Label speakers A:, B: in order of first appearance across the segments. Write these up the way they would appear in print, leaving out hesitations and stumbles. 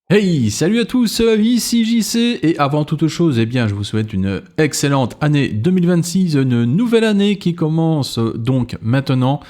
A: Hey, salut à tous, ici JC, et avant toute chose, je vous souhaite une excellente année 2026, une nouvelle année qui commence donc maintenant,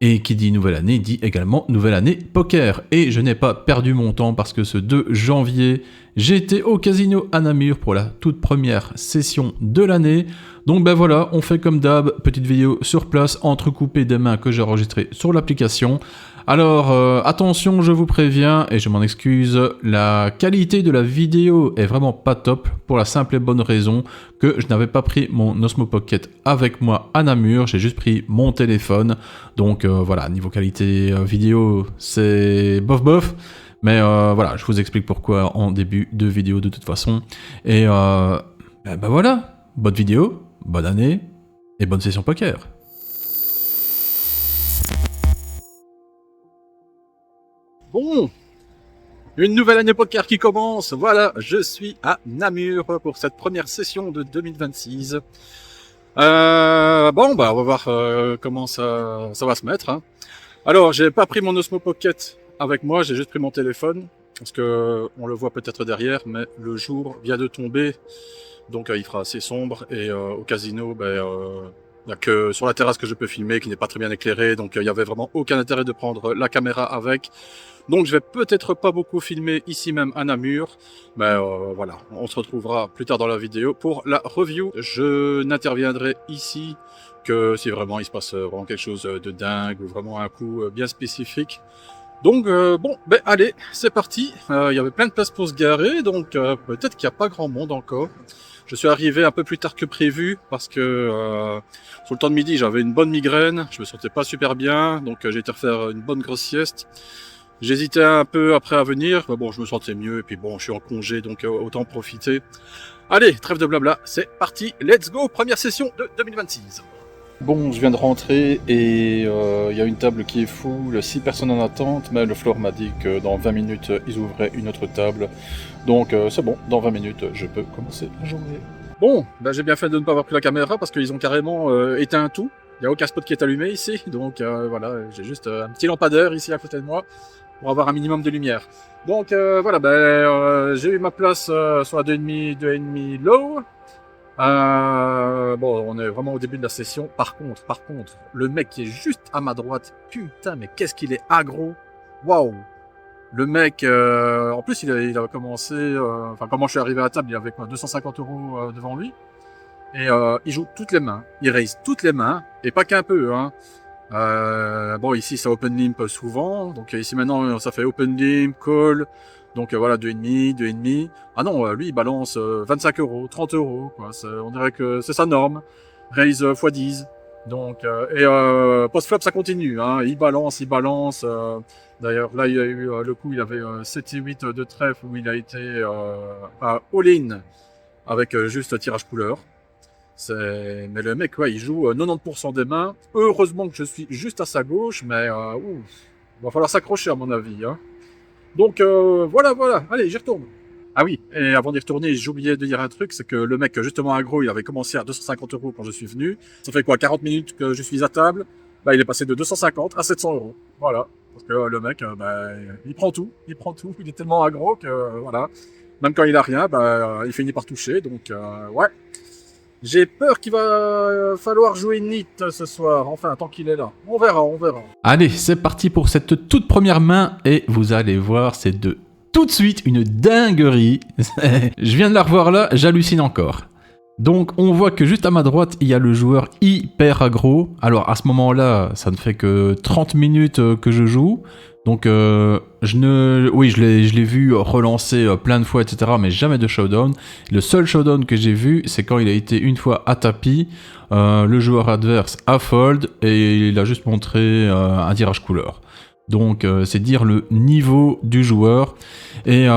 A: et qui dit nouvelle année, dit également nouvelle année poker. Et je n'ai pas perdu mon temps parce que ce 2 janvier, j'étais au casino à Namur pour la toute première session de l'année. Donc voilà, on fait comme d'hab, petite vidéo sur place, entrecoupée des mains que j'ai enregistrées sur l'application. Alors, attention, je vous préviens, et je m'en excuse, la qualité de la vidéo est vraiment pas top, pour la simple et bonne raison que je n'avais pas pris mon Osmo Pocket avec moi à Namur, j'ai juste pris mon téléphone, donc voilà, niveau qualité vidéo, c'est bof bof, mais voilà, je vous explique pourquoi en début de vidéo de toute façon, et voilà, bonne vidéo, bonne année, et bonne session poker.
B: Bon, une nouvelle année poker qui commence. Voilà, je suis à Namur pour cette première session de 2026. On va voir comment ça va se mettre. Hein. Alors, j'ai pas pris mon Osmo Pocket avec moi, j'ai juste pris mon téléphone parce que on le voit peut-être derrière, mais le jour vient de tomber, donc il fera assez sombre et au casino, il n'y a que sur la terrasse que je peux filmer, qui n'est pas très bien éclairée, donc il n'y avait vraiment aucun intérêt de prendre la caméra avec. Donc je vais peut-être pas beaucoup filmer ici même à Namur, mais voilà, on se retrouvera plus tard dans la vidéo pour la review. Je n'interviendrai ici que si vraiment il se passe vraiment quelque chose de dingue ou vraiment un coup bien spécifique. Donc allez, c'est parti. Il y avait plein de places pour se garer, donc peut-être qu'il n'y a pas grand monde encore. Je suis arrivé un peu plus tard que prévu parce que sur le temps de midi j'avais une bonne migraine, je me sentais pas super bien, donc j'ai été refaire une bonne grosse sieste. J'hésitais un peu après à venir, mais bon, je me sentais mieux, et puis bon, je suis en congé, donc autant profiter. Allez, trêve de blabla, c'est parti, let's go, première session de 2026. Bon, je viens de rentrer, et il y a une table qui est full, 6 personnes en attente, mais le floor m'a dit que dans 20 minutes, ils ouvraient une autre table. Donc c'est bon, dans 20 minutes, je peux commencer la journée. Bon, j'ai bien fait de ne pas avoir pris la caméra, parce qu'ils ont carrément éteint tout. Il n'y a aucun spot qui est allumé ici, donc voilà, j'ai juste un petit lampadaire ici à côté de moi, pour avoir un minimum de lumière. Donc j'ai eu ma place sur la 2,5 low. On est vraiment au début de la session. Par contre, le mec qui est juste à ma droite, putain, mais qu'est-ce qu'il est aggro. Waouh. Le mec, en plus il a commencé, comment je suis arrivé à la table, il avait quoi, 250 € devant lui. Et il joue toutes les mains, il raise toutes les mains, et pas qu'un peu, hein. Ici ça open limp souvent, donc ici maintenant ça fait open limp, call, donc voilà, 2,5. Ah non, lui il balance 25 €, 30 €, quoi. On dirait que c'est sa norme, raise x10, donc, post-flop ça continue, hein. Il balance, d'ailleurs là il y a eu le coup, il avait 7 et 8 de trèfle où il a été à all-in avec juste tirage couleur. Mais le mec, ouais, il joue 90% des mains. Heureusement que je suis juste à sa gauche, mais va falloir s'accrocher à mon avis. Hein. Donc voilà. Allez, j'y retourne. Ah oui, et avant d'y retourner, j'ai oublié de dire un truc, c'est que le mec, justement aggro, il avait commencé à 250 € quand je suis venu. Ça fait quoi, 40 minutes que je suis à table. Il est passé de 250 à 700 €. Voilà. Parce que le mec, il prend tout. Il est tellement aggro que, voilà. Même quand il a rien, il finit par toucher. Donc, ouais. J'ai peur qu'il va falloir jouer NIT ce soir, enfin, tant qu'il est là. On verra.
A: Allez, c'est parti pour cette toute première main, et vous allez voir, c'est de tout de suite une dinguerie. Je viens de la revoir là, j'hallucine encore. Donc on voit que juste à ma droite, il y a le joueur hyper aggro. Alors à ce moment-là, ça ne fait que 30 minutes que je joue. Donc je l'ai vu relancer plein de fois, etc. Mais jamais de showdown. Le seul showdown que j'ai vu, c'est quand il a été une fois à tapis. Le joueur adverse a fold et il a juste montré un tirage couleur. Donc c'est dire le niveau du joueur. Et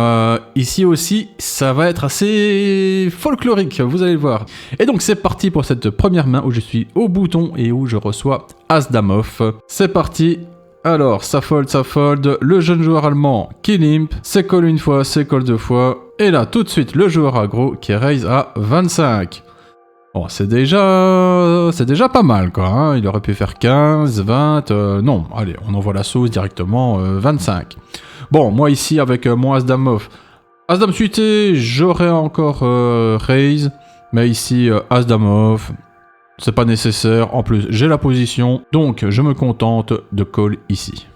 A: ici aussi, ça va être assez folklorique, vous allez le voir. Et donc c'est parti pour cette première main où je suis au bouton et où je reçois As-Dame off. C'est parti. Alors, ça fold, le jeune joueur allemand qui limp, c'est call une fois, c'est call deux fois, et là tout de suite le joueur aggro qui raise à 25. Bon, c'est déjà pas mal quoi, hein. Il aurait pu faire 15, 20, non, allez, on envoie la sauce directement, 25. Bon, moi ici, avec mon As-Dame off, As-Dame suité, j'aurais encore raise, mais ici, As-Dame off, c'est pas nécessaire. En plus, j'ai la position, donc je me contente de call ici.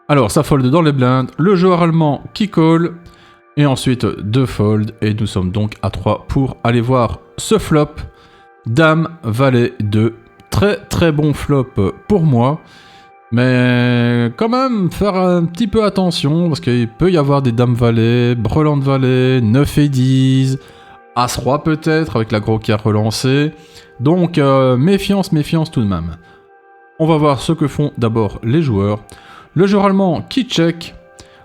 A: Alors, ça fold dans les blindes, le joueur allemand qui call, et ensuite 2 fold, et nous sommes donc à 3 pour aller voir ce flop. Dame, valet 2, très bon flop pour moi, mais quand même faire un petit peu attention, parce qu'il peut y avoir des dames valet, brelan de valet, 9 et 10, as roi peut-être, avec l'aggro qui a relancé, donc méfiance tout de même. On va voir ce que font d'abord les joueurs. Le joueur allemand qui check,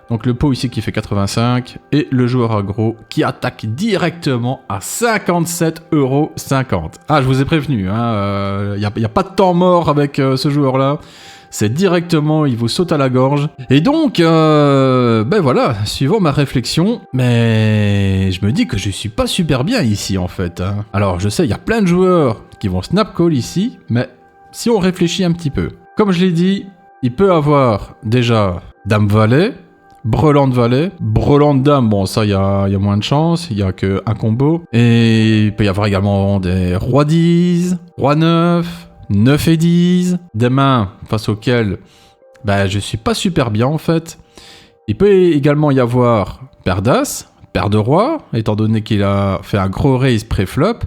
A: donc le pot ici qui fait 85, et le joueur aggro qui attaque directement à 57,50 €. Ah, je vous ai prévenu, hein, y a pas de temps mort avec ce joueur-là. C'est directement, il vous saute à la gorge. Et donc, ben voilà, suivant ma réflexion, mais je me dis que je suis pas super bien ici en fait. Hein. Alors je sais, il y a plein de joueurs qui vont snap call ici, mais si on réfléchit un petit peu, comme je l'ai dit, il peut avoir déjà dame valet, brelan de valet, brelan de dame, bon ça il y a moins de chance, il y a que un combo. Et il peut y avoir également des roi 10, roi 9, 9 et 10, des mains face auxquelles bah, je suis pas super bien en fait. Il peut également y avoir paire d'as, paire de roi, étant donné qu'il a fait un gros raise pré-flop.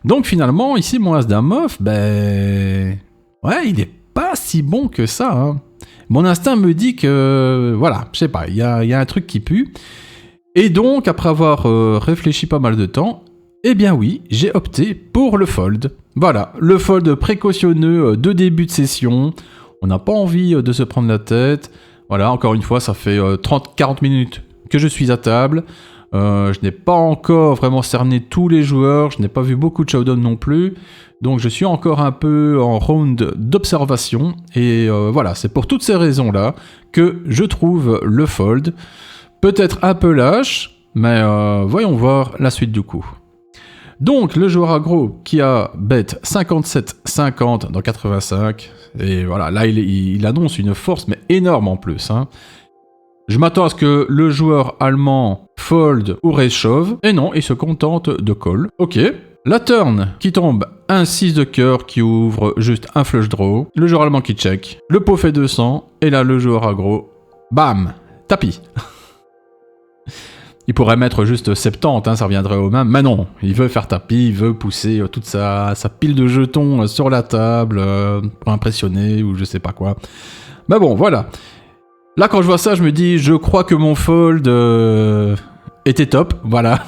A: Donc finalement ici mon as dame off, ben ouais il est pas si bon que ça. Hein. Mon instinct me dit que, voilà, je sais pas, il y a un truc qui pue. Et donc, après avoir réfléchi pas mal de temps, eh bien oui, j'ai opté pour le fold. Voilà, le fold précautionneux de début de session. On n'a pas envie de se prendre la tête. Voilà, encore une fois, ça fait 30-40 minutes que je suis à table. Je n'ai pas encore vraiment cerné tous les joueurs, je n'ai pas vu beaucoup de showdown non plus, donc je suis encore un peu en round d'observation, et voilà, c'est pour toutes ces raisons-là que je trouve le fold peut-être un peu lâche, mais voyons voir la suite du coup. Donc le joueur aggro qui a bet 57,50 dans 85, et voilà, là il annonce une force mais énorme en plus, hein. Je m'attends à ce que le joueur allemand fold ou raise shove, et non, il se contente de call. Ok. La turn qui tombe, un 6 de cœur qui ouvre juste un flush draw. Le joueur allemand qui check. Le pot fait 200, et là le joueur aggro, bam, tapis. Il pourrait mettre juste 70, hein, ça reviendrait au même, mais non, il veut faire tapis, il veut pousser toute sa pile de jetons sur la table pour impressionner ou je sais pas quoi. Mais bon, voilà. Là, quand je vois ça, je me dis, je crois que mon fold était top, voilà.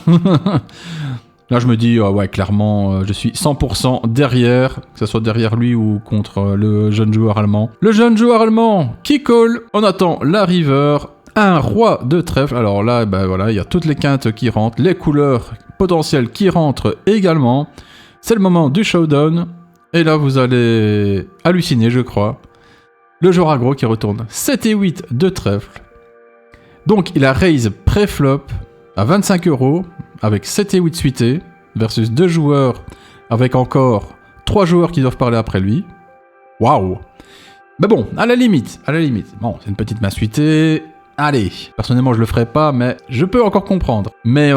A: Là, je me dis, ouais, clairement, je suis 100% derrière, que ce soit derrière lui ou contre le jeune joueur allemand. Le jeune joueur allemand qui call, on attend la river, un roi de trèfle. Alors là, ben voilà, il y a toutes les quintes qui rentrent, les couleurs potentielles qui rentrent également. C'est le moment du showdown, et là, vous allez halluciner, je crois. Le joueur aggro qui retourne 7 et 8 de trèfle. Donc il a raise pré-flop à 25 € avec 7 et 8 suités versus 2 joueurs avec encore 3 joueurs qui doivent parler après lui. Waouh. Mais bon, à la limite. Bon, c'est une petite main suitée. Allez, personnellement je le ferai pas, mais je peux encore comprendre. Mais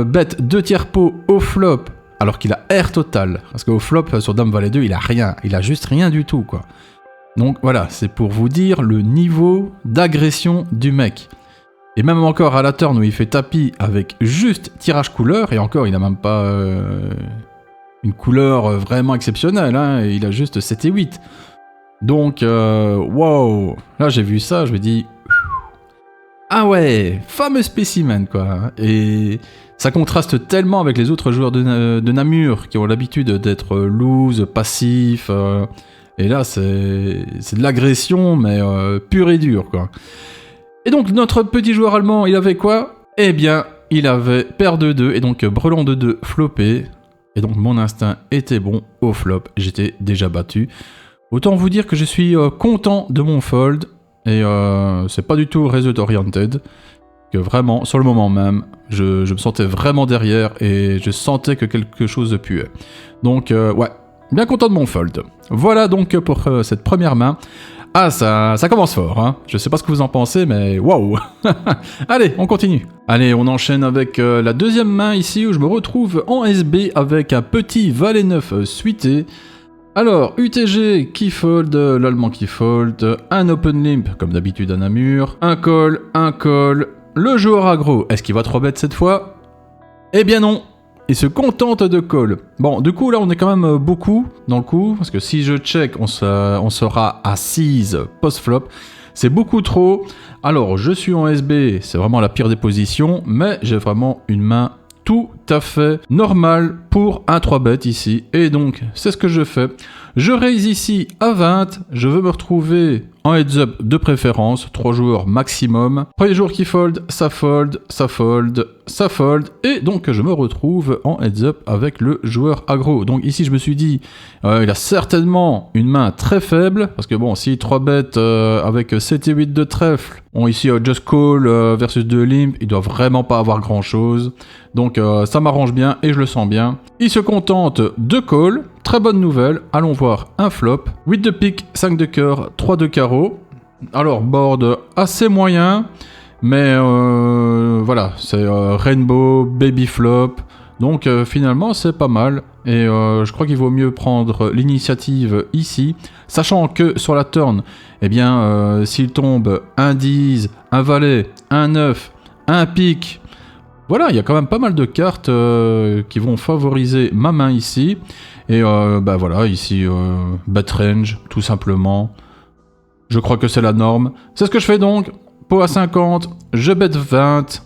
A: bet 2 tiers pot au flop alors qu'il a air total. Parce qu'au flop sur Dame Valet 2, il a rien. Il a juste rien du tout, quoi. Donc voilà, c'est pour vous dire le niveau d'agression du mec. Et même encore à la turn où il fait tapis avec juste tirage couleur, et encore il n'a même pas une couleur vraiment exceptionnelle, hein, il a juste 7 et 8. Donc, wow, là j'ai vu ça, je me dis, ah ouais, fameux spécimen quoi. Et ça contraste tellement avec les autres joueurs de Namur qui ont l'habitude d'être loose, passifs. Et là, c'est de l'agression, mais pure et dure, quoi. Et donc, notre petit joueur allemand, il avait quoi? Eh bien, il avait paire de 2, et donc brelan de 2 floppé. Et donc, mon instinct était bon au flop. J'étais déjà battu. Autant vous dire que je suis content de mon fold. Et c'est pas du tout result oriented. Que vraiment, sur le moment même, je me sentais vraiment derrière, et je sentais que quelque chose puait. Donc, ouais. Bien content de mon fold. Voilà donc pour cette première main. Ah, ça commence fort, hein. Je sais pas ce que vous en pensez, mais waouh. Allez, on continue. Allez, on enchaîne avec la deuxième main ici, où je me retrouve en SB avec un petit valet 9 suité. Alors, UTG qui fold, l'allemand qui fold, un open limp comme d'habitude à Namur, un call, le joueur aggro, est-ce qu'il va 3-bet cette fois? Eh bien non, il se contente de call. Bon, du coup là on est quand même beaucoup dans le coup, parce que si je check, on sera à 6 post-flop, c'est beaucoup trop. Alors, je suis en SB, c'est vraiment la pire des positions, mais j'ai vraiment une main tout à fait normal pour un 3-bet ici. Et donc, c'est ce que je fais. Je raise ici à 20. Je veux me retrouver en heads-up de préférence. 3 joueurs maximum. Premier joueur qui fold, ça fold, ça fold, ça fold. Et donc, je me retrouve en heads-up avec le joueur aggro. Donc ici, je me suis dit, il a certainement une main très faible. Parce que bon, si 3-bet avec 7 et 8 de trèfle, on ici just call versus 2 limp, il doit vraiment pas avoir grand-chose. Donc ça m'arrange bien et je le sens bien. Il se contente de call. Très bonne nouvelle. Allons voir un flop. 8 de pique, 5 de cœur, 3 de carreau. Alors board assez moyen. Mais voilà, c'est rainbow, baby flop. Donc finalement c'est pas mal. Et je crois qu'il vaut mieux prendre l'initiative ici. Sachant que sur la turn, eh bien s'il tombe un 10, un valet, un 9, un pique... Voilà, il y a quand même pas mal de cartes qui vont favoriser ma main ici. Et bah voilà, ici, bet range, tout simplement. Je crois que c'est la norme. C'est ce que je fais donc. Pot à 50, je bet 20.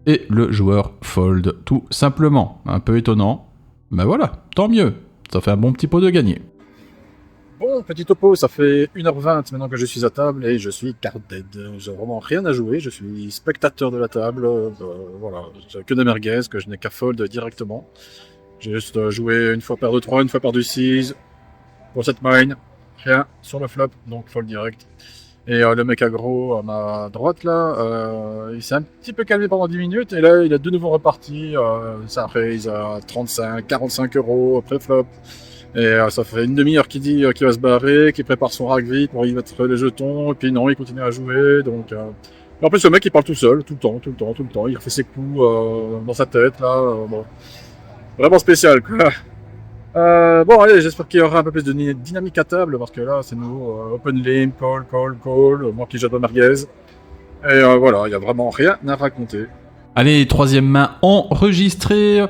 A: Et le joueur fold, tout simplement. Un peu étonnant. Mais voilà, tant mieux. Ça fait un bon petit pot de gagné.
B: Bon, petit topo, ça fait 1h20 maintenant que je suis à table et je suis card dead. J'ai vraiment rien à jouer, je suis spectateur de la table. Voilà, j'ai que des merguez que je n'ai qu'à fold directement. J'ai juste joué une fois paire de 3, une fois paire de 6 pour cette main. Rien sur le flop, donc fold direct. Et le mec aggro à ma droite là, il s'est un petit peu calmé pendant 10 minutes et là il a de nouveau reparti. Ça raise à 35, 45 euros après flop. Et ça fait une demi-heure qu'il dit qu'il va se barrer, qu'il prépare son rack vite pour y mettre les jetons, et puis non, il continue à jouer, donc... Et en plus, le mec, il parle tout seul, tout le temps, il refait ses coups dans sa tête, là, bon... Vraiment spécial, quoi. Bon, allez, j'espère qu'il y aura un peu plus de dynamique à table, parce que là, c'est nouveau, open lane, call, moi qui jette ma merguez. Et voilà, il n'y a vraiment rien à raconter.
A: Allez, troisième main enregistrée.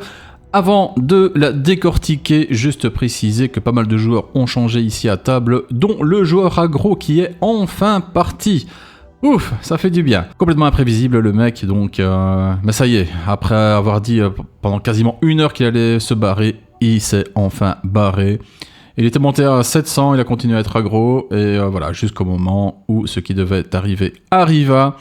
A: Avant de la décortiquer, juste préciser que pas mal de joueurs ont changé ici à table, dont le joueur aggro qui est enfin parti. Ouf, ça fait du bien. Complètement imprévisible le mec, donc... Mais ça y est, après avoir dit pendant quasiment 1 heure qu'il allait se barrer, il s'est enfin barré. Il était monté à 700, il a continué à être aggro, et voilà, jusqu'au moment où ce qui devait arriver arriva.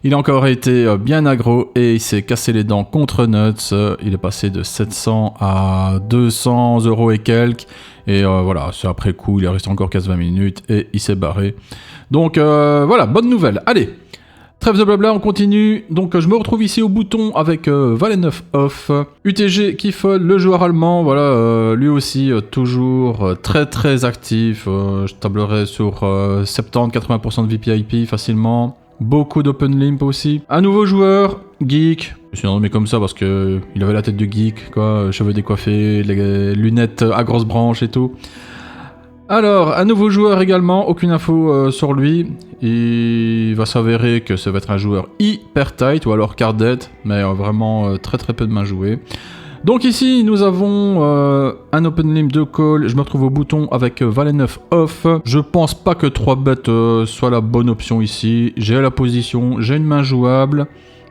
A: Il a encore été bien aggro et il s'est cassé les dents contre Nuts. Il est passé de 700 à 200 euros et quelques. Et voilà, c'est après coup, il est resté encore 15-20 minutes et il s'est barré. Donc voilà, bonne nouvelle. Allez, trêve de blabla, on continue. Donc je me retrouve ici au bouton avec Valet 9 off. UTG qui fold, le joueur allemand, voilà, lui aussi toujours très actif. Je tablerai sur 70-80% de VPIP facilement. Beaucoup d'open limp aussi. Un nouveau joueur, Geek. Je suis nommé comme ça parce que il avait la tête de geek, quoi. Cheveux décoiffés, les lunettes à grosses branches et tout. Alors, un nouveau joueur également, aucune info sur lui. Il va s'avérer que ça va être un joueur hyper tight ou alors card dead, mais vraiment très peu de mains jouées. Donc ici, nous avons un open limp de call. Je me retrouve au bouton avec Valet 9 off. Je pense pas que 3 bêtes soit la bonne option ici. J'ai la position, j'ai une main jouable.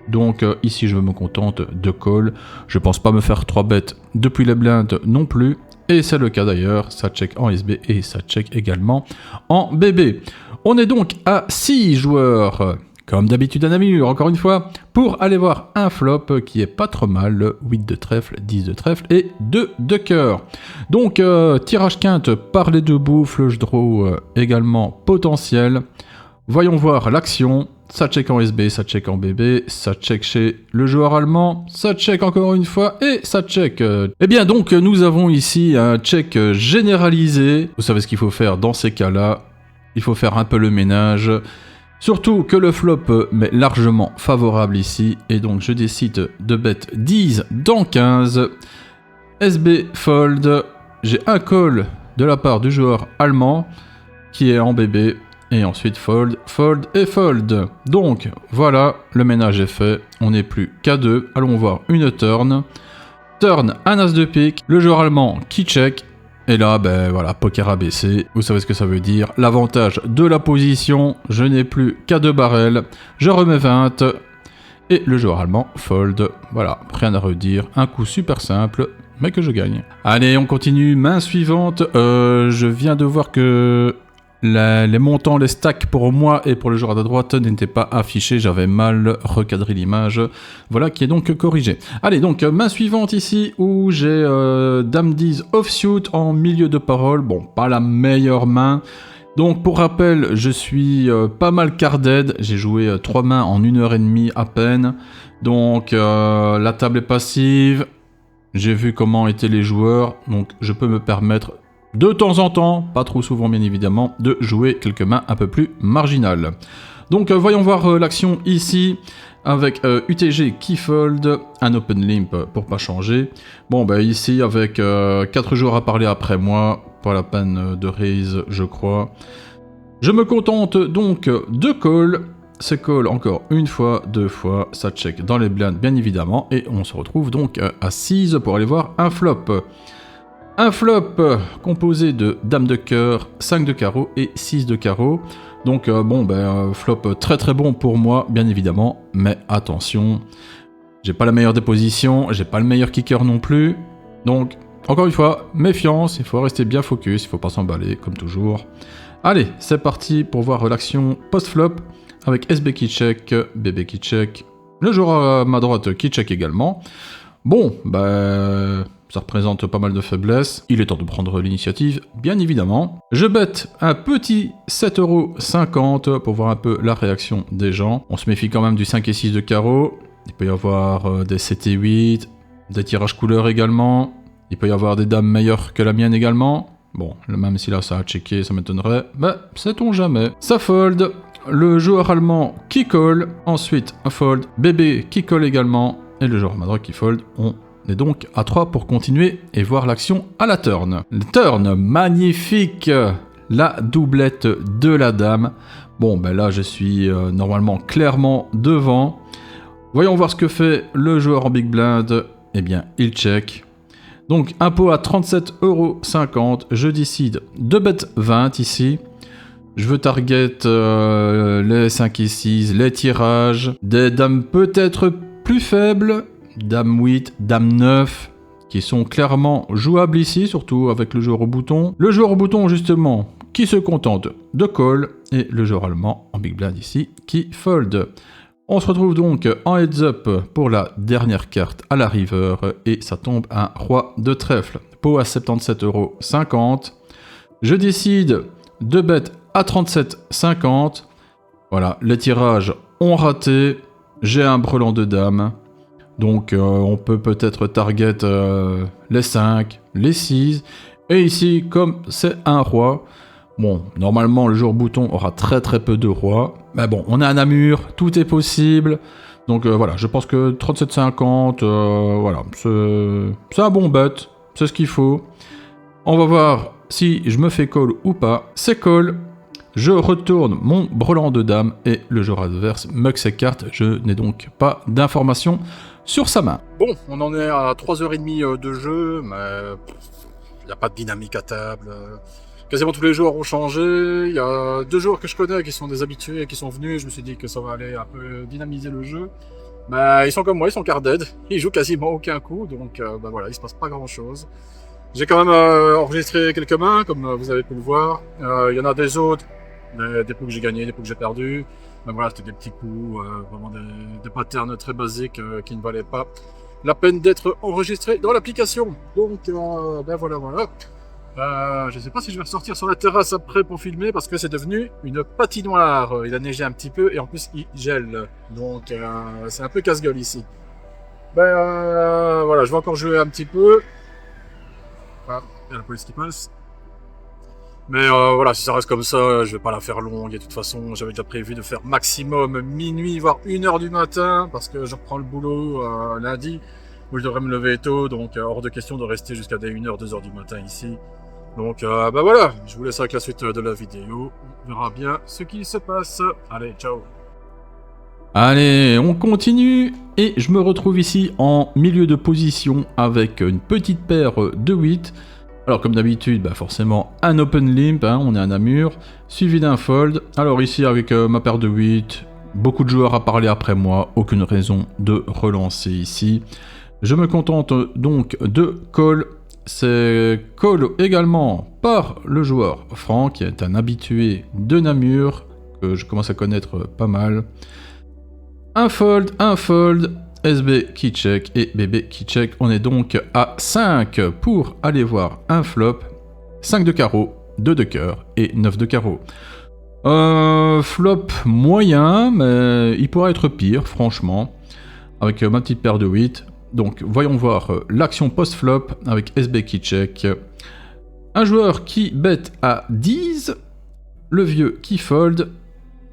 A: Donc ici, je me contente de call. Je pense pas me faire 3 bêtes depuis les blindes non plus. Et c'est le cas d'ailleurs. Ça check en SB et ça check également en BB. On est donc à 6 joueurs. Comme d'habitude à Namur, encore une fois, pour aller voir un flop qui est pas trop mal, 8 de trèfle, 10 de trèfle et 2 de cœur. Donc, tirage quinte par les deux bouts, flush draw également potentiel. Voyons voir l'action. Ça check en SB, ça check en BB, ça check chez le joueur allemand, ça check encore une fois et ça check. Eh bien donc, nous avons ici un check généralisé. Vous savez ce qu'il faut faire dans ces cas-là. il faut faire un peu le ménage. Surtout que le flop m'est largement favorable ici, et donc je décide de bet 10 dans 15. SB fold, j'ai un call de la part du joueur allemand qui est en BB, et ensuite fold, fold et fold. Donc voilà, le ménage est fait, on n'est plus qu'à 2, allons voir une turn. Turn, un as de pique, le joueur allemand qui check. Et là, ben voilà, poker ABC, vous savez ce que ça veut dire. L'avantage de la position, je n'ai plus qu'à 2 barrels, je remets 20, et le joueur allemand fold. Voilà, rien à redire, un coup super simple, mais que je gagne. Allez, on continue, main suivante, je viens de voir que les montants, les stacks pour moi et pour le joueur à droite n'étaient pas affichés, j'avais mal recadré l'image, voilà qui est donc corrigé. Allez, donc main suivante ici où j'ai Dame 10 offsuit en milieu de parole, bon pas la meilleure main, donc pour rappel je suis pas mal carded, j'ai joué 3 mains en 1h30 à peine, donc la table est passive, j'ai vu comment étaient les joueurs, donc je peux me permettre de temps en temps, pas trop souvent bien évidemment, de jouer quelques mains un peu plus marginales. Donc voyons voir l'action ici, avec UTG qui fold, un open limp pour pas changer. Bon bah ici avec 4 joueurs à parler après moi, pas la peine de raise je crois. Je me contente donc de call, c'est call encore une fois, 2 fois, ça check dans les blindes bien évidemment, et on se retrouve donc à 6 pour aller voir un flop. Un flop composé de Dame de cœur, 5 de carreau et 6 de carreau. Donc bon, flop très très bon pour moi, bien évidemment. Mais attention, j'ai pas la meilleure des positions, j'ai pas le meilleur kicker non plus. Donc, encore une fois, méfiance, il faut rester bien focus, il faut pas s'emballer, comme toujours. Allez, c'est parti pour voir l'action post-flop, avec SB qui check, BB qui check, le joueur à ma droite qui check également. Bon, ça représente pas mal de faiblesses. Il est temps de prendre l'initiative, bien évidemment. Je bête un petit 7,50€ pour voir un peu la réaction des gens. On se méfie quand même du 5 et 6 de carreau. Il peut y avoir des 7 et 8, des tirages couleurs également. Il peut y avoir des dames meilleures que la mienne également. Bon, même si là ça a checké, ça m'étonnerait. Mais sait-on jamais. Ça fold. Le joueur allemand qui colle. Ensuite, un fold. Bébé qui colle également. Et le joueur à ma droite qui fold. On est donc à 3 pour continuer et voir l'action à la turn. Le turn, magnifique, la doublette de la dame. Bon, là je suis normalement clairement devant. Voyons voir ce que fait le joueur en big blind. Eh bien, il check. Donc, un pot à 37,50€. Je décide de bet 20 ici. Je veux target les 5 et 6, les tirages, des dames peut-être plus faibles. Dame 8, Dame 9, qui sont clairement jouables ici, surtout avec le joueur au bouton. Le joueur au bouton, justement, qui se contente de call, et le joueur allemand en big blind ici, qui fold. On se retrouve donc en heads up pour la dernière carte à la river, et ça tombe un roi de trèfle. Pot à 77,50€. Je décide de bet à 37,50€. Voilà, les tirages ont raté. J'ai un brelan de dame. Donc on peut peut-être target les 5, les 6. Et ici, comme c'est un roi, bon, normalement le joueur bouton aura très très peu de rois. Mais bon, on a un Namur, tout est possible. Donc voilà, je pense que 37,50, voilà, c'est un bon bet, c'est ce qu'il faut. On va voir si je me fais call ou pas. C'est call. Je retourne mon brelan de dame et le joueur adverse mug ses cartes. Je n'ai donc pas d'informations sur sa main.
B: Bon, on en est à 3h30 de jeu, mais il n'y a pas de dynamique à table. Quasiment tous les joueurs ont changé. Il y a 2 joueurs que je connais qui sont des habitués, qui sont venus. Je me suis dit que ça va aller un peu dynamiser le jeu. Mais ils sont comme moi, ils sont carded. Ils jouent quasiment aucun coup, donc voilà, il se passe pas grand-chose. J'ai quand même enregistré quelques mains, comme vous avez pu le voir. Il y en a des autres, des coups que j'ai gagnés, des coups que j'ai perdus. Mais voilà, c'était des petits coups, vraiment des patterns très basiques qui ne valaient pas la peine d'être enregistrés dans l'application. Donc voilà. Je ne sais pas si je vais ressortir sur la terrasse après pour filmer parce que c'est devenu une patinoire. Il a neigé un petit peu et en plus il gèle. Donc c'est un peu casse-gueule ici. Voilà, je vais encore jouer un petit peu. Ah, il y a la police qui passe. Mais voilà, si ça reste comme ça, je vais pas la faire longue. Et de toute façon, j'avais déjà prévu de faire maximum minuit, voire 1h du matin, parce que je reprends le boulot lundi, où je devrais me lever tôt, donc hors de question de rester jusqu'à des 1h, 2h du matin ici. Donc bah voilà, je vous laisse avec la suite de la vidéo. On verra bien ce qui se passe. Allez, ciao.
A: Allez, on continue et je me retrouve ici en milieu de position avec une petite paire de 8. Alors comme d'habitude, bah forcément un open limp, hein, on est à Namur, suivi d'un fold. Alors ici avec ma paire de 8, beaucoup de joueurs à parler après moi, aucune raison de relancer ici. Je me contente donc de call. C'est call également par le joueur Franck, qui est un habitué de Namur, que je commence à connaître pas mal. Un fold, SB qui check et BB qui check. On est donc à 5 pour aller voir un flop. 5 de carreau, 2 de cœur et 9 de carreau. Flop moyen, mais il pourrait être pire, franchement. Avec ma petite paire de 8. Donc voyons voir l'action post-flop avec SB qui check. Un joueur qui bet à 10. Le vieux qui fold.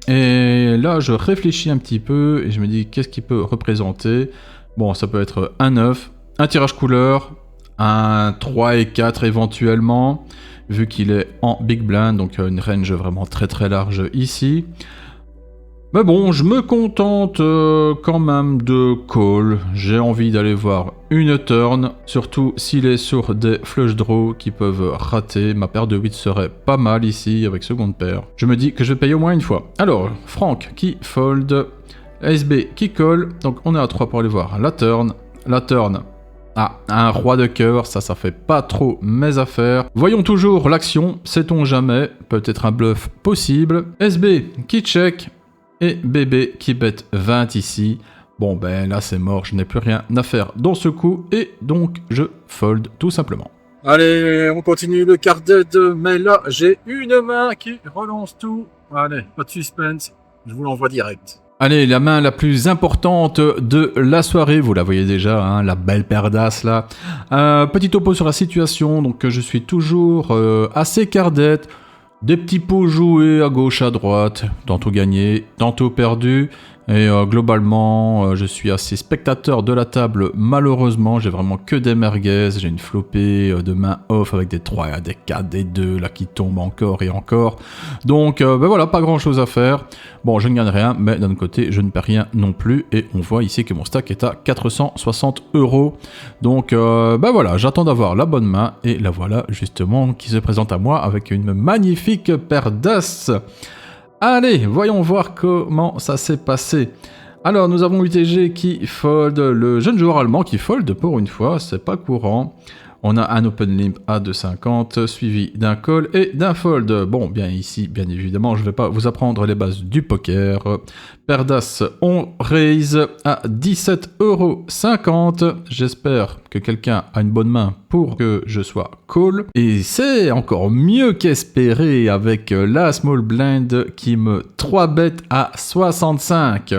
A: Et là, je réfléchis un petit peu et je me dis qu'est-ce qu'il peut représenter. Bon, ça peut être un 9, un tirage couleur, un 3 et 4 éventuellement, vu qu'il est en big blind, donc une range vraiment très très large ici. Mais bon, je me contente quand même de call. J'ai envie d'aller voir une turn, surtout s'il est sur des flush draws qui peuvent rater. Ma paire de 8 serait pas mal ici avec seconde paire. Je me dis que je vais payer au moins une fois. Alors, Franck qui fold, SB qui call. Donc on est à 3 pour aller voir la turn. La turn. Ah, un roi de cœur, ça fait pas trop mes affaires. Voyons toujours l'action, sait-on jamais, peut-être un bluff possible. SB qui check. Et bébé qui bet 20 ici. Bon ben là c'est mort, je n'ai plus rien à faire dans ce coup. Et donc je fold tout simplement.
B: Allez, on continue le quart dead. Mais là j'ai une main qui relance tout. Allez, pas de suspense, je vous l'envoie direct.
A: Allez, la main la plus importante de la soirée, vous la voyez déjà, hein, la belle paire d'as là. Petit topo sur la situation, donc je suis toujours assez quart dead. Des petits pots joués à gauche, à droite, tantôt gagnés, tantôt perdus. Et globalement, je suis assez spectateur de la table. Malheureusement, j'ai vraiment que des merguez. J'ai une flopée de main off avec des 3, des 4, des 2 là qui tombent encore et encore. Donc ben voilà, pas grand chose à faire. Bon, je ne gagne rien, mais d'un autre côté, je ne perds rien non plus. Et on voit ici que mon stack est à 460 €. Donc ben voilà, j'attends d'avoir la bonne main. Et la voilà justement qui se présente à moi avec une magnifique paire d'as. Allez, voyons voir comment ça s'est passé. Alors, nous avons UTG qui fold, le jeune joueur allemand qui fold pour une fois, c'est pas courant. On a un open limp à 2,50, suivi d'un call et d'un fold. Bon, bien ici, bien évidemment, je ne vais pas vous apprendre les bases du poker. Paire d'as, on raise à 17,50 €. J'espère que quelqu'un a une bonne main pour que je sois call. Et c'est encore mieux qu'espéré avec la small blind qui me 3-bet à 65.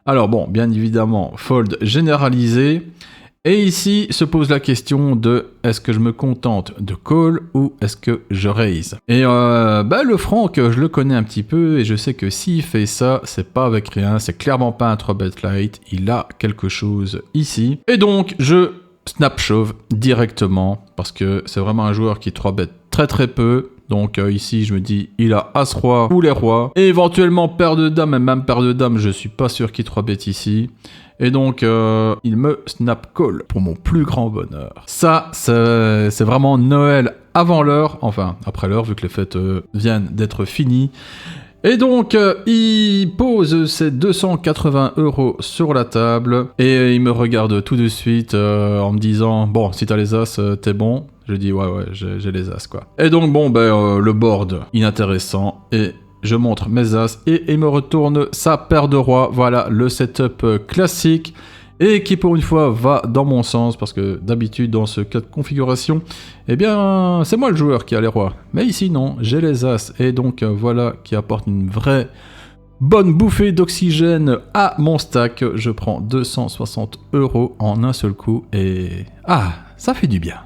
A: Alors bon, bien évidemment, fold généralisé. Et ici se pose la question de est-ce que je me contente de call ou est-ce que je raise. Et le Franck, je le connais un petit peu et je sais que s'il fait ça, c'est pas avec rien, c'est clairement pas un 3-bet light, il a quelque chose ici. Et donc je snap shove directement parce que c'est vraiment un joueur qui 3-bet très très peu. Donc ici je me dis il a As-Roi ou les rois. Et éventuellement paire de dames, et même paire de dames je suis pas sûr qu'il 3-bet ici. Et donc, il me snap call pour mon plus grand bonheur. Ça, c'est vraiment Noël avant l'heure, enfin après l'heure vu que les fêtes viennent d'être finies. Et donc, il pose ses 280 € sur la table et il me regarde tout de suite en me disant « Bon, si t'as les as, t'es bon ?» Je dis « Ouais, j'ai les as, quoi. » Et donc, bon, le board, inintéressant et... Je montre mes as et il me retourne sa paire de rois. Voilà le setup classique et qui pour une fois va dans mon sens parce que d'habitude dans ce cas de configuration, eh bien c'est moi le joueur qui a les rois. Mais ici non, j'ai les as et donc voilà qui apporte une vraie bonne bouffée d'oxygène à mon stack. Je prends 260 € en un seul coup et ça fait du bien.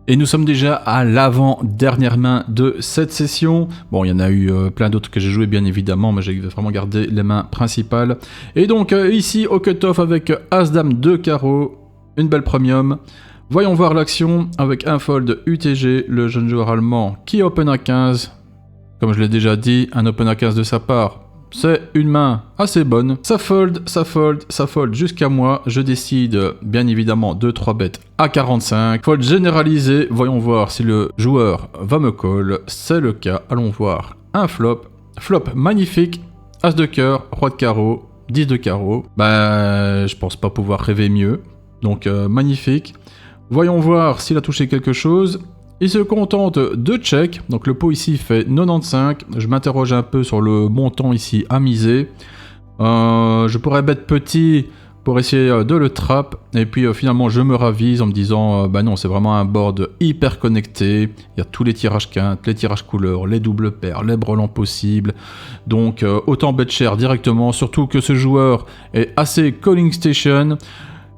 A: Et nous sommes déjà à l'avant-dernière main de cette session. Bon, il y en a eu plein d'autres que j'ai joué bien évidemment, mais j'ai vraiment gardé les mains principales. Et donc ici au cut-off avec As-Dame de carreau, une belle premium. Voyons voir l'action avec un fold UTG, le jeune joueur allemand qui open à 15. Comme je l'ai déjà dit, un open à 15 de sa part, c'est une main assez bonne. Ça fold, ça fold, ça fold jusqu'à moi. Je décide bien évidemment de 3 bêtes à 45. Fold généralisé, voyons voir si le joueur va me call. C'est le cas, allons voir un flop. Flop magnifique, As de cœur, Roi de carreau, 10 de carreau. Bah, je pense pas pouvoir rêver mieux. Donc magnifique. Voyons voir s'il a touché quelque chose. Il se contente de check, donc le pot ici fait 95, je m'interroge un peu sur le montant ici à miser. Je pourrais bet petit pour essayer de le trap, et puis finalement je me ravise en me disant bah non, c'est vraiment un board hyper connecté, il y a tous les tirages quintes, les tirages couleurs, les doubles paires, les brelans possibles, donc autant bet cher directement, surtout que ce joueur est assez calling station.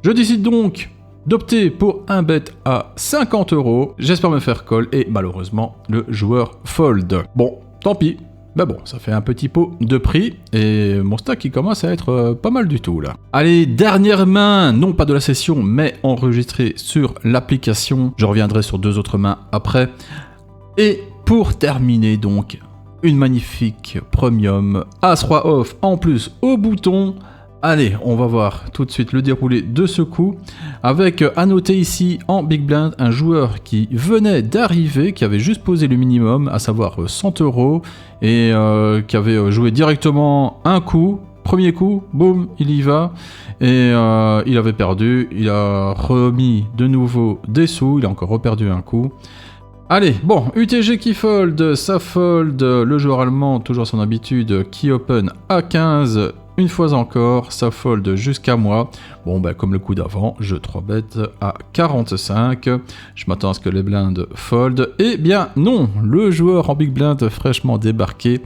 A: Je décide donc d'opter pour un bet à 50 €. J'espère me faire call et malheureusement le joueur fold. Bon, tant pis. Mais bon, ça fait un petit pot de prix et mon stack qui commence à être pas mal du tout là. Allez, dernière main, non pas de la session mais enregistrée sur l'application. Je reviendrai sur 2 autres mains après. Et pour terminer donc, une magnifique premium As-Roi off en plus au bouton. Allez, on va voir tout de suite le déroulé de ce coup, avec à noter ici en Big Blind un joueur qui venait d'arriver, qui avait juste posé le minimum, à savoir 100 €, et qui avait joué directement un coup, premier coup, boum, il y va, et il avait perdu, il a remis de nouveau des sous, il a encore reperdu un coup. Allez, bon, UTG qui fold, ça fold, le joueur allemand, toujours son habitude, qui open à 15, une fois encore, ça fold jusqu'à moi. Bon, bah, comme le coup d'avant, je 3 bêtes à 45. Je m'attends à ce que les blindes fold. Eh bien, non, le joueur en big blind fraîchement débarqué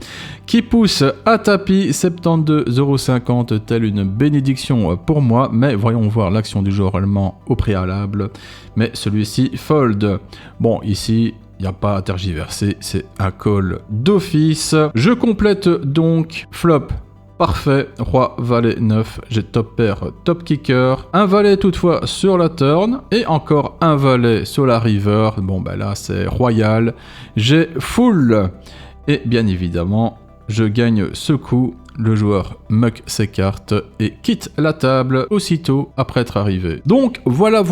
A: qui pousse à tapis 72,50 €, telle une bénédiction pour moi. Mais voyons voir l'action du joueur allemand au préalable. Mais celui-ci fold. Bon, ici, il n'y a pas à tergiverser, c'est un call d'office. Je complète donc flop. Parfait, roi, valet 9, j'ai top pair, top kicker, un valet toutefois sur la turn, et encore un valet sur la river, bon bah là c'est royal, j'ai full, et bien évidemment, je gagne ce coup, le joueur muck ses cartes et quitte la table aussitôt après être arrivé. Donc voilà.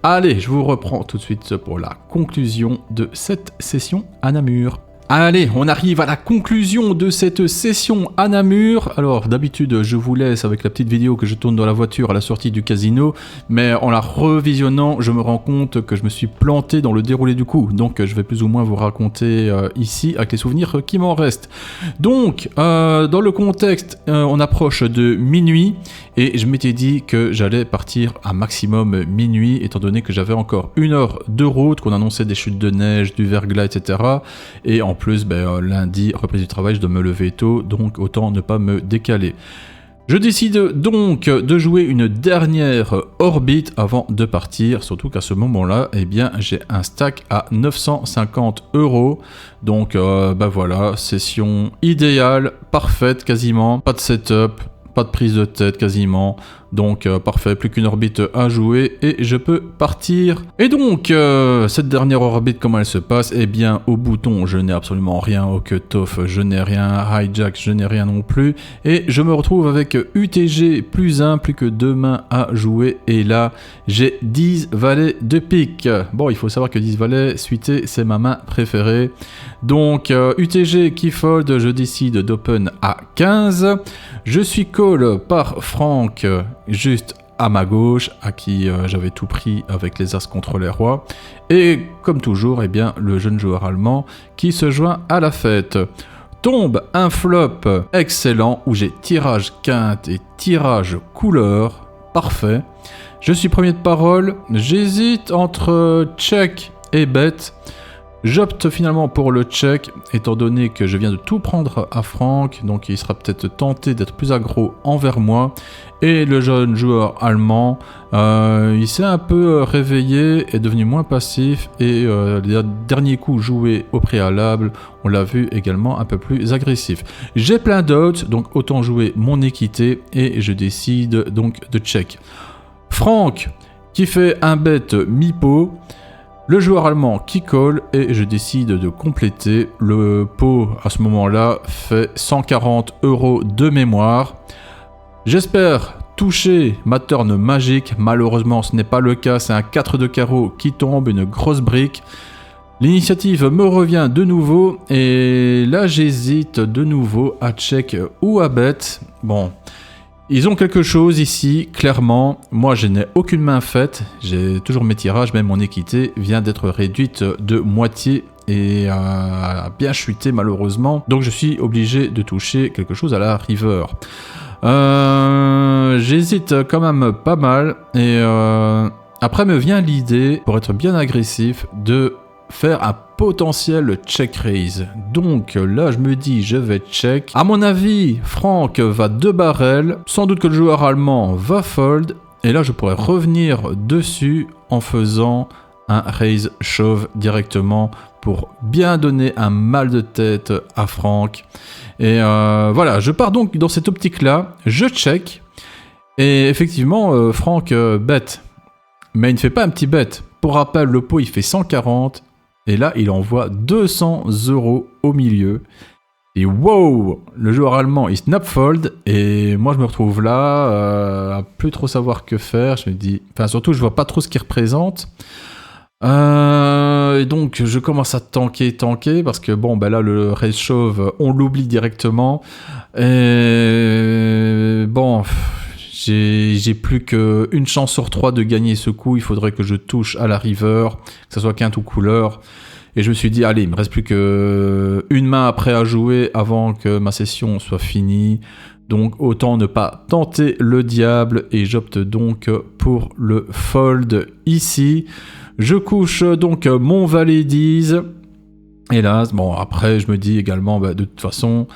A: Allez, je vous reprends tout de suite pour la conclusion de cette session à Namur. Allez, on arrive à la conclusion de cette session à Namur. Alors, d'habitude, je vous laisse avec la petite vidéo que je tourne dans la voiture à la sortie du casino, mais en la revisionnant, je me rends compte que je me suis planté dans le déroulé du coup. Donc, je vais plus ou moins vous raconter ici avec les souvenirs qui m'en restent. Donc, dans le contexte, on approche de minuit, et je m'étais dit que j'allais partir à maximum minuit, étant donné que j'avais encore 1 heure de route, qu'on annonçait des chutes de neige, du verglas, etc. Et en plus, lundi, reprise du travail, je dois me lever tôt, donc autant ne pas me décaler. Je décide donc de jouer une dernière orbite avant de partir, surtout qu'à ce moment-là, eh bien, j'ai un stack à 950 €. Donc, voilà, session idéale, parfaite quasiment, pas de setup, pas de prise de tête quasiment, donc parfait, plus qu'une orbite à jouer et je peux partir. Et donc, cette dernière orbite, comment elle se passe? Eh bien, au bouton, je n'ai absolument rien, au cut-off, je n'ai rien, hijack, je n'ai rien non plus, et je me retrouve avec UTG plus 1, plus que 2 mains à jouer, et là, j'ai 10 valets de pique. Bon, il faut savoir que 10 valets suités, c'est ma main préférée. Donc, UTG qui fold, je décide d'open à 15. Je suis call par Franck, juste à ma gauche, à qui j'avais tout pris avec les As contre les Rois. Et comme toujours, eh bien, le jeune joueur allemand qui se joint à la fête. Tombe un flop excellent où j'ai tirage quinte et tirage couleur. Parfait. Je suis premier de parole. J'hésite entre check et bet. J'opte finalement pour le check, étant donné que je viens de tout prendre à Franck, donc il sera peut-être tenté d'être plus aggro envers moi. Et le jeune joueur allemand, il s'est un peu réveillé, est devenu moins passif, et les derniers coups joués au préalable, on l'a vu également un peu plus agressif. J'ai plein d'autres, donc autant jouer mon équité, et je décide donc de check. Franck, qui fait un bet mi-pot, le joueur allemand qui colle, et je décide de compléter. Le pot à ce moment-là fait 140 € de mémoire. J'espère toucher ma turn magique. Malheureusement ce n'est pas le cas, c'est un 4 de carreau qui tombe, une grosse brique. L'initiative me revient de nouveau, et là j'hésite de nouveau à check ou à bet. Bon, ils ont quelque chose ici, clairement. Moi, je n'ai aucune main faite. J'ai toujours mes tirages, même mon équité vient d'être réduite de moitié et a bien chuté malheureusement. Donc, je suis obligé de toucher quelque chose à la river. J'hésite quand même pas mal. Et après me vient l'idée, pour être bien agressif, de faire un potentiel check raise. Donc là je me dis je vais check. À mon avis Franck va 2 barrels, sans doute que le joueur allemand va fold, et là je pourrais revenir dessus en faisant un raise shove directement pour bien donner un mal de tête à Franck. Et voilà, je pars donc dans cette optique là, je check, et effectivement Franck bet, mais il ne fait pas un petit bet. Pour rappel, le pot il fait 140. Et là, il envoie 200 € au milieu. Et wow, le joueur allemand, il snap fold. Et moi, je me retrouve là, à plus trop savoir que faire. Je me dis, enfin, surtout, je vois pas trop ce qu'il représente. Et donc, je commence à tanker, parce que bon, ben là, le raise shove, on l'oublie directement. Et bon, j'ai plus qu'une chance sur 3 de gagner ce coup. Il faudrait que je touche à la river, que ce soit quinte ou couleur. Et je me suis dit, allez, il me reste plus qu'une main après à jouer avant que ma session soit finie. Donc autant ne pas tenter le diable, et j'opte donc pour le fold ici. Je couche donc mon valet 10. Hélas, bon, après je me dis également, de toute façon,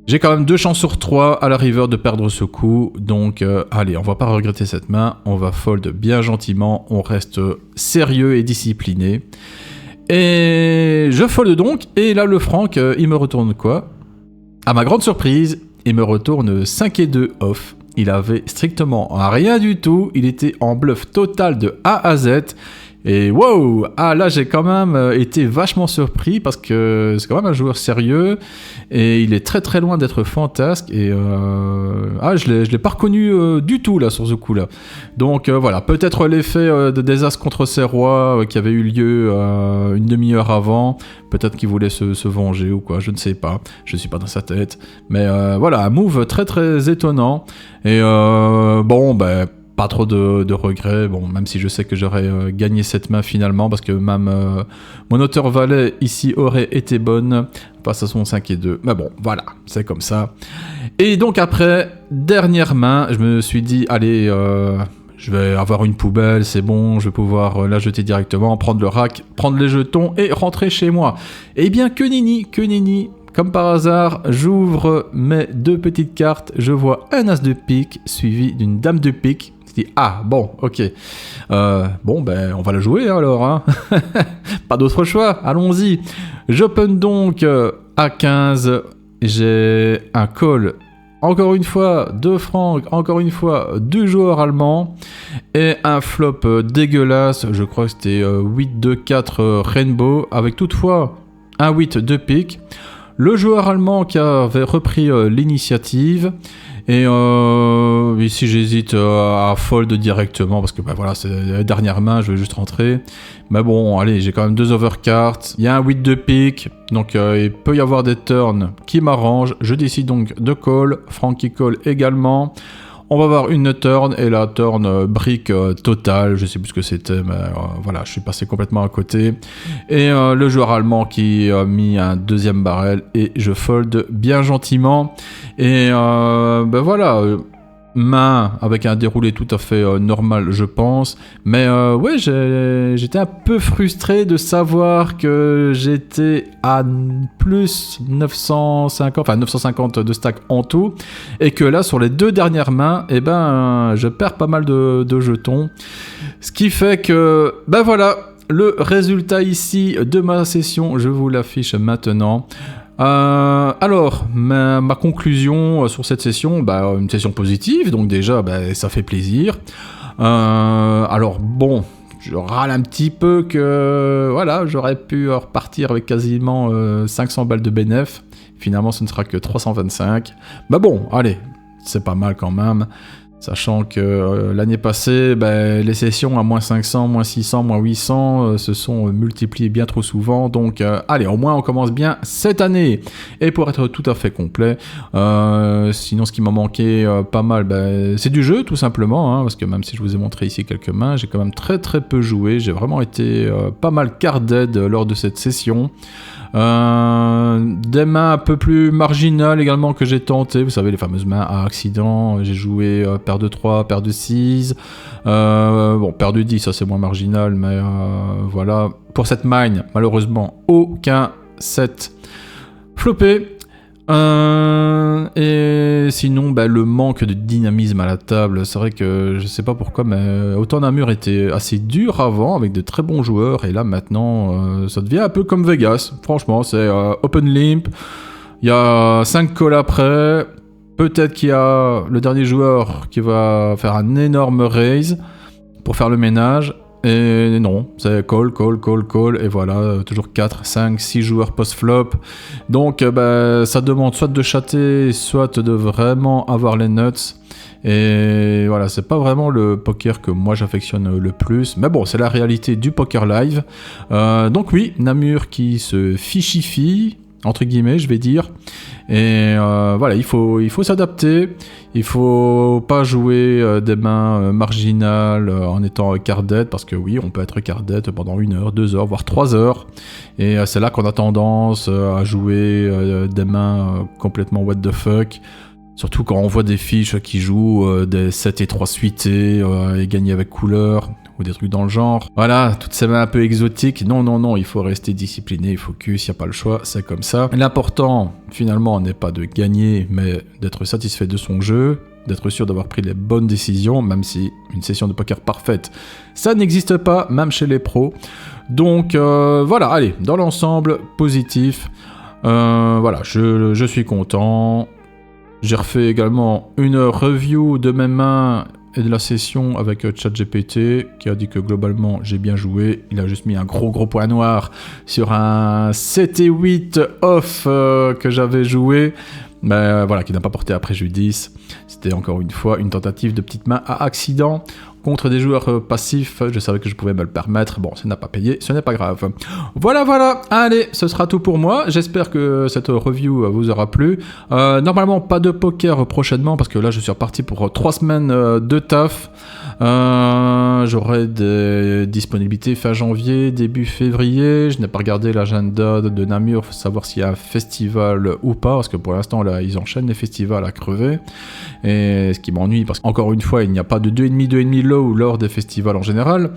A: j'ai quand même 2 chances sur 3 à la river de perdre ce coup. Donc allez, on va pas regretter cette main, on va fold bien gentiment, on reste sérieux et discipliné. Et je fold donc, et là le Franck, il me retourne quoi? À ma grande surprise, il me retourne 5 et 2 off. Il avait strictement rien du tout, il était en bluff total de A à Z. Et wow, ah là j'ai quand même été vachement surpris, parce que c'est quand même un joueur sérieux et il est très très loin d'être fantasque, et je l'ai pas reconnu du tout là sur ce coup là. Donc voilà, peut-être l'effet de désastre contre ses rois qui avait eu lieu une demi-heure avant, peut-être qu'il voulait se venger ou quoi, je ne sais pas, je suis pas dans sa tête, mais voilà, un move très très étonnant. Et bon ben, pas trop de regrets, bon, même si je sais que j'aurais gagné cette main finalement, parce que même mon hauteur valet ici aurait été bonne face à son 5 et 2. Mais bon, voilà, c'est comme ça. Et donc après, dernière main, je me suis dit, allez, je vais avoir une poubelle, c'est bon, je vais pouvoir la jeter directement, prendre le rack, prendre les jetons et rentrer chez moi. Et bien que nenni, comme par hasard, j'ouvre mes 2 petites cartes, je vois un as de pique suivi d'une dame de pique. Je dis, ah bon, ok, bon ben on va la jouer alors, hein. Pas d'autre choix, allons-y. J'open donc à 15, j'ai un call, encore une fois, 2 francs, encore une fois, 2 joueurs allemands, et un flop dégueulasse, je crois que c'était 8-2-4 Rainbow, avec toutefois un 8 de pique. Le joueur allemand qui avait repris l'initiative. Et ici j'hésite à fold directement, parce que bah, voilà, c'est la dernière main, je vais juste rentrer. Mais bon, allez, j'ai quand même 2 overcards. Il y a un 8 de pique, donc il peut y avoir des turns qui m'arrangent. Je décide donc de call. Frankie call également. On va avoir une turn, et la turn brique totale, je sais plus ce que c'était, mais voilà, je suis passé complètement à côté. Et le joueur allemand qui a mis un 2e barrel, et je fold bien gentiment. Et ben voilà, main avec un déroulé tout à fait normal, je pense. Mais ouais, j'étais un peu frustré de savoir que j'étais à plus 950 de stack en tout, et que là, sur les 2 dernières mains, eh ben, je perds pas mal de jetons. Ce qui fait que, ben voilà, le résultat ici de ma session, je vous l'affiche maintenant. Alors, ma conclusion sur cette session, une session positive, donc déjà, ça fait plaisir. Alors bon, je râle un petit peu que, voilà, j'aurais pu repartir avec quasiment 500 balles de bénéf. Finalement, ce ne sera que 325. Bon, allez, c'est pas mal quand même. Sachant que l'année passée, les sessions à moins 500, moins 600, moins 800 se sont multipliées bien trop souvent. Donc, allez, au moins on commence bien cette année. Et pour être tout à fait complet, sinon ce qui m'a manqué pas mal, c'est du jeu tout simplement. Hein, parce que même si je vous ai montré ici quelques mains, j'ai quand même très peu joué. J'ai vraiment été pas mal card-dead lors de cette session. Des mains un peu plus marginales également que j'ai tenté, vous savez les fameuses mains à accident. J'ai joué paire de 3, paire de 6, bon paire de 10 ça c'est moins marginal, mais voilà, pour cette main malheureusement aucun set floppé. Et sinon, le manque de dynamisme à la table, c'est vrai que je sais pas pourquoi, mais autant Namur était assez dur avant avec de très bons joueurs, et là maintenant ça devient un peu comme Vegas. Franchement, c'est open limp, il y a 5 calls après, peut-être qu'il y a le dernier joueur qui va faire un énorme raise pour faire le ménage. Et non, c'est call, et voilà, toujours 4, 5, 6 joueurs post-flop. Donc ça demande soit de chatter, soit de vraiment avoir les nuts. Et voilà, c'est pas vraiment le poker que moi j'affectionne le plus. Mais bon, c'est la réalité du poker live. Donc oui, Namur qui se fichifie, entre guillemets, je vais dire. Et voilà, il faut s'adapter. Il faut pas jouer des mains marginales en étant card-dead, parce que oui, on peut être card-dead pendant 1 heure, 2 heures, voire 3 heures. Et c'est là qu'on a tendance à jouer des mains complètement what the fuck. Surtout quand on voit des fiches qui jouent des 7 et 3 suités et gagner avec couleur, ou des trucs dans le genre. Voilà, toutes ces mains un peu exotiques. Non, il faut rester discipliné, il faut focus, il n'y a pas le choix, c'est comme ça. L'important, finalement, n'est pas de gagner, mais d'être satisfait de son jeu, d'être sûr d'avoir pris les bonnes décisions, même si une session de poker parfaite, ça n'existe pas, même chez les pros. Donc voilà, allez, dans l'ensemble, positif. Voilà, je suis content. J'ai refait également une review de mes mains et de la session avec ChatGPT, qui a dit que globalement j'ai bien joué. Il a juste mis un gros point noir sur un 7 et 8 off que j'avais joué, mais voilà, qui n'a pas porté à préjudice. C'était encore une fois une tentative de petite main à accident contre des joueurs passifs. Je savais que je pouvais me le permettre. Bon, ça n'a pas payé, ce n'est pas grave. Voilà. Allez, ce sera tout pour moi. J'espère que cette review vous aura plu. Normalement, pas de poker prochainement, parce que là, je suis reparti pour 3 semaines de taf. J'aurai des disponibilités fin janvier, début février. Je n'ai pas regardé l'agenda de Namur pour savoir s'il y a un festival ou pas, parce que pour l'instant, là, ils enchaînent les festivals à crever. Et ce qui m'ennuie, parce qu'encore une fois, il n'y a pas de 2,5 low lors des festivals en général.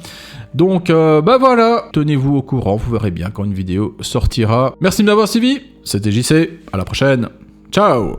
A: Donc, voilà, tenez-vous au courant, vous verrez bien quand une vidéo sortira. Merci de m'avoir suivi, c'était JC, à la prochaine, ciao!